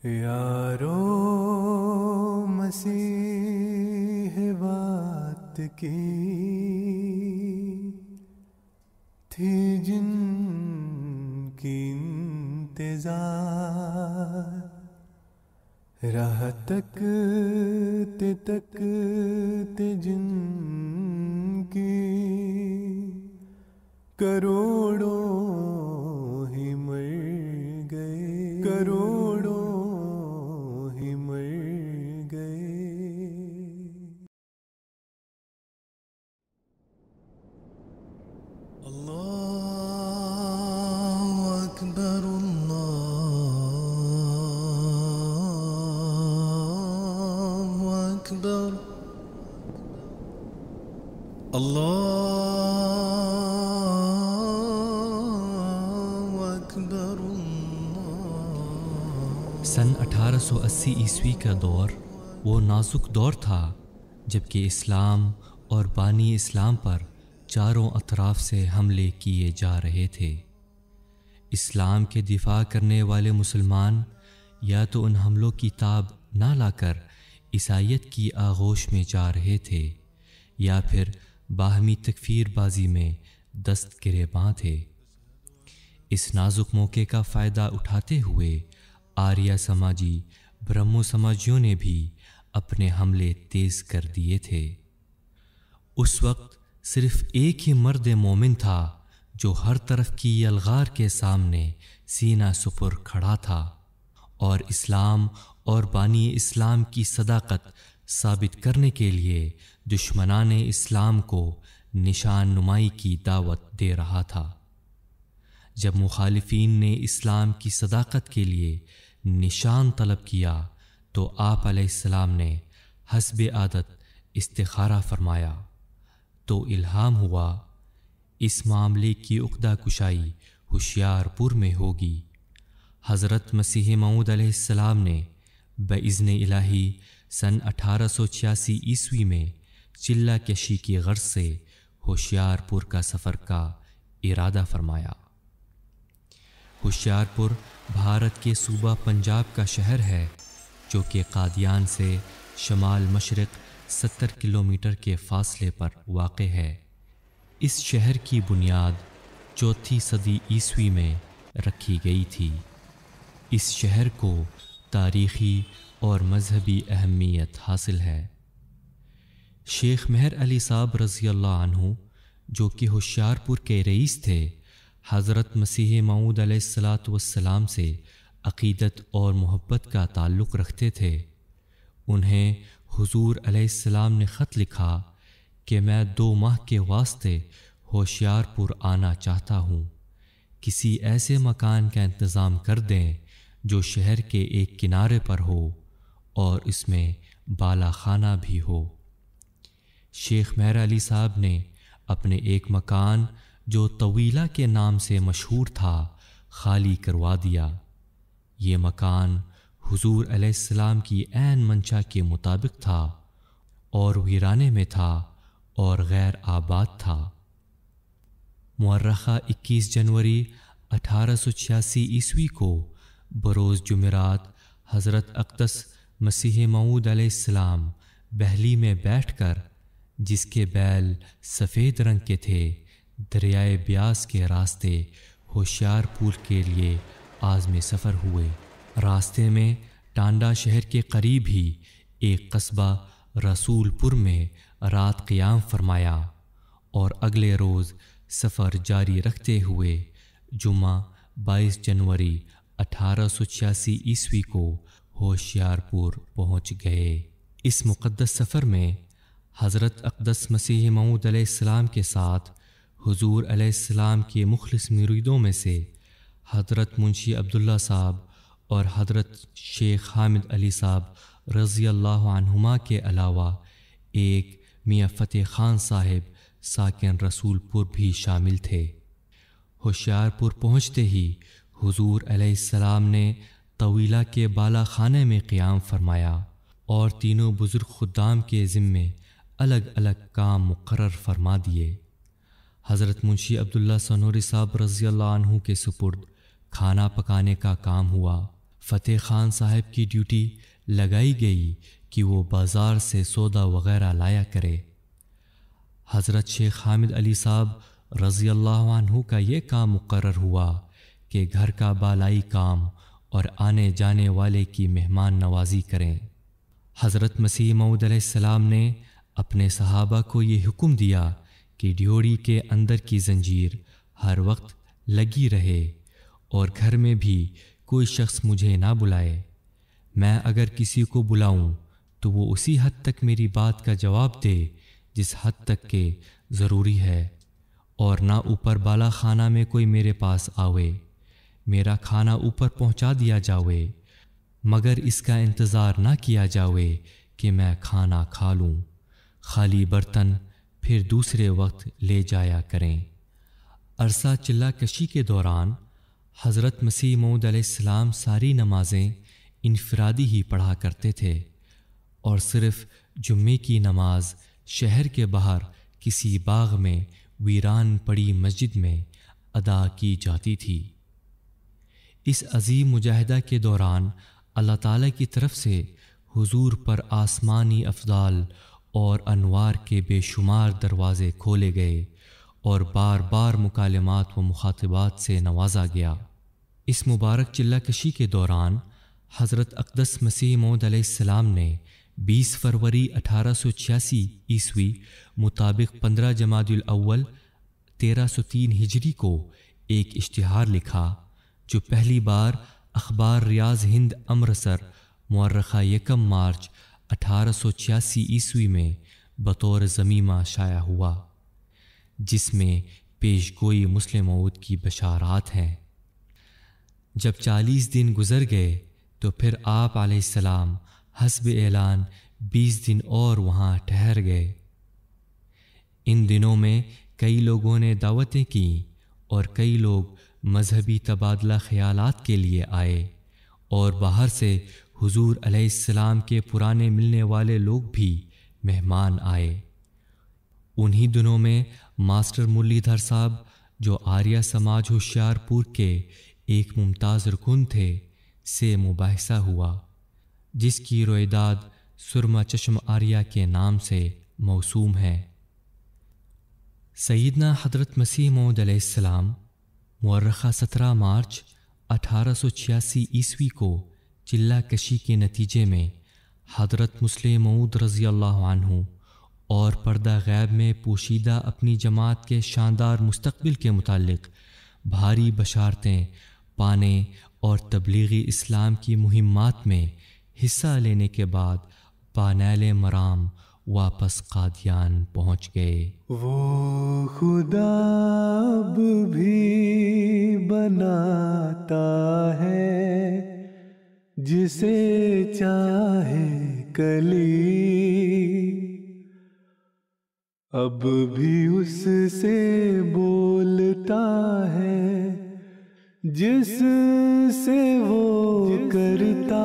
یارو مسیح بات کی تھی جن کی انتظار، راہ تکتے جن کی کروڑوں ہی مر گئے، کروڑوں ہی مر گئے۔ اللہ اکبر، اللہ اکبر، اللہ اکبر۔ سن 1880 عیسوی کا دور وہ نازک دور تھا جبکہ اسلام اور بانی اسلام پر چاروں اطراف سے حملے کیے جا رہے تھے۔ اسلام کے دفاع کرنے والے مسلمان یا تو ان حملوں کی تاب نہ لا کر عیسائیت کی آغوش میں جا رہے تھے یا پھر باہمی تکفیر بازی میں دست گریباں تھے۔ اس نازک موقع کا فائدہ اٹھاتے ہوئے آریہ سماجی برہمو سماجیوں نے بھی اپنے حملے تیز کر دیے تھے۔ اس وقت صرف ایک ہی مرد مومن تھا جو ہر طرف کی یلغار کے سامنے سینہ سپر کھڑا تھا اور اسلام اور بانی اسلام کی صداقت ثابت کرنے کے لیے دشمنان اسلام کو نشان نمائی کی دعوت دے رہا تھا۔ جب مخالفین نے اسلام کی صداقت کے لیے نشان طلب کیا تو آپ علیہ السلام نے حسب عادت استخارہ فرمایا تو الہام ہوا اس معاملے کی عقدہ کشائی ہوشیار پور میں ہوگی۔ حضرت مسیح موعود علیہ السلام نے باذن الہی سن 1886 عیسوی میں چلہ کشی کی غرض سے ہوشیار پور کا سفر کا ارادہ فرمایا۔ ہوشیار پور بھارت کے صوبہ پنجاب کا شہر ہے جو کہ قادیان سے شمال مشرق 70 کلومیٹر کے فاصلے پر واقع ہے۔ اس شہر کی بنیاد 4 صدی عیسوی میں رکھی گئی تھی۔ اس شہر کو تاریخی اور مذہبی اہمیت حاصل ہے۔ شیخ مہر علی صاحب رضی اللہ عنہ جو کہ ہوشیار پور کے رئیس تھے، حضرت مسیح موعود علیہ السلام سے عقیدت اور محبت کا تعلق رکھتے تھے۔ انہیں حضور علیہ السلام نے خط لکھا کہ میں 2 ماہ کے واسطے ہوشیار پور آنا چاہتا ہوں، کسی ایسے مکان کا انتظام کر دیں جو شہر کے ایک کنارے پر ہو اور اس میں بالا خانہ بھی ہو۔ شیخ مہر علی صاحب نے اپنے ایک مکان جو طویلہ کے نام سے مشہور تھا خالی کروا دیا۔ یہ مکان حضور علیہ السلام کی عین منشا کے مطابق تھا اور ویرانے میں تھا اور غیر آباد تھا۔ مورخہ 21 جنوری 1886 عیسوی کو بروز جمعرات حضرت اقدس مسیح موعود علیہ السلام بہلی میں بیٹھ کر، جس کے بیل سفید رنگ کے تھے، دریائے بیاس کے راستے ہوشیار پور کے لیے عازم سفر ہوئے۔ راستے میں ٹانڈا شہر کے قریب ہی ایک قصبہ رسول پور میں رات قیام فرمایا اور اگلے روز سفر جاری رکھتے ہوئے جمعہ 22 جنوری 1886 عیسوی کو ہوشیار پور پہنچ گئے۔ اس مقدس سفر میں حضرت اقدس مسیح موعود علیہ السلام کے ساتھ حضور علیہ السلام کے مخلص مریدوں میں سے حضرت منشی عبداللہ صاحب اور حضرت شیخ حامد علی صاحب رضی اللہ عنہما کے علاوہ ایک میاں فتح خان صاحب ساکن رسول پور بھی شامل تھے۔ ہوشیار پور پہنچتے ہی حضور علیہ السلام نے طویلہ کے بالا خانے میں قیام فرمایا اور تینوں بزرگ خدام کے ذمے الگ الگ کام مقرر فرما دیے۔ حضرت منشی عبداللہ سنوری صاحب رضی اللہ عنہ کے سپرد کھانا پکانے کا کام ہوا، فتح خان صاحب کی ڈیوٹی لگائی گئی کہ وہ بازار سے سودا وغیرہ لایا کرے۔ حضرت شیخ حامد علی صاحب رضی اللہ عنہ کا یہ کام مقرر ہوا کہ گھر کا بالائی کام اور آنے جانے والے کی مہمان نوازی کریں۔ حضرت مسیح موعود علیہ السلام نے اپنے صحابہ کو یہ حکم دیا کہ ڈیوڑی کے اندر کی زنجیر ہر وقت لگی رہے اور گھر میں بھی کوئی شخص مجھے نہ بلائے۔ میں اگر کسی کو بلاؤں تو وہ اسی حد تک میری بات کا جواب دے جس حد تک کہ ضروری ہے، اور نہ اوپر بالا خانہ میں کوئی میرے پاس آوے۔ میرا کھانا اوپر پہنچا دیا جاوے، مگر اس کا انتظار نہ کیا جاوے کہ میں کھانا کھا لوں۔ خالی برتن پھر دوسرے وقت لے جایا کریں۔ عرصہ چلہ کشی کے دوران حضرت مسیح موعود علیہ السلام ساری نمازیں انفرادی ہی پڑھا کرتے تھے، اور صرف جمعے کی نماز شہر کے باہر کسی باغ میں ویران پڑی مسجد میں ادا کی جاتی تھی۔ اس عظیم مجاہدہ کے دوران اللہ تعالیٰ کی طرف سے حضور پر آسمانی افضال اور انوار کے بے شمار دروازے کھولے گئے اور بار بار مکالمات و مخاطبات سے نوازا گیا۔ اس مبارک چلہ کشی کے دوران حضرت اقدس مسیح موعود علیہ السلام نے 20 فروری 1886 عیسوی مطابق 15 جمادی الاول 1303 ہجری کو ایک اشتہار لکھا جو پہلی بار اخبار ریاض ہند امرتسر مورخہ 1 مارچ 1886 عیسوی میں بطور ضمیمہ شائع ہوا، جس میں پیش گوئی مسلم موعود کی بشارات ہیں۔ جب 40 دن گزر گئے تو پھر آپ علیہ السلام حسب اعلان 20 دن اور وہاں ٹھہر گئے۔ ان دنوں میں کئی لوگوں نے دعوتیں کیں اور کئی لوگ مذہبی تبادلہ خیالات کے لیے آئے، اور باہر سے حضور علیہ السلام کے پرانے ملنے والے لوگ بھی مہمان آئے۔ انہی دنوں میں ماسٹر مرلی دھر صاحب جو آریہ سماج ہوشیار پور کے ایک ممتاز رکن تھے سے مباحثہ ہوا، جس کی رویداد سرما چشم آریہ کے نام سے موسوم ہے۔ سیدنا حضرت مسیح موعود علیہ السلام مورخہ 17 مارچ 1886 عیسوی کو چلہ کشی کے نتیجے میں حضرت مسلم موعود رضی اللہ عنہ اور پردہ غیب میں پوشیدہ اپنی جماعت کے شاندار مستقبل کے متعلق بھاری بشارتیں پانے اور تبلیغی اسلام کی مہمات میں حصہ لینے کے بعد بانیل مرام واپس قادیان پہنچ گئے۔ وہ خدا اب بھی بناتا ہے جسے چاہے کلی، اب بھی اس سے بولتا ہے جس سے وہ کرتا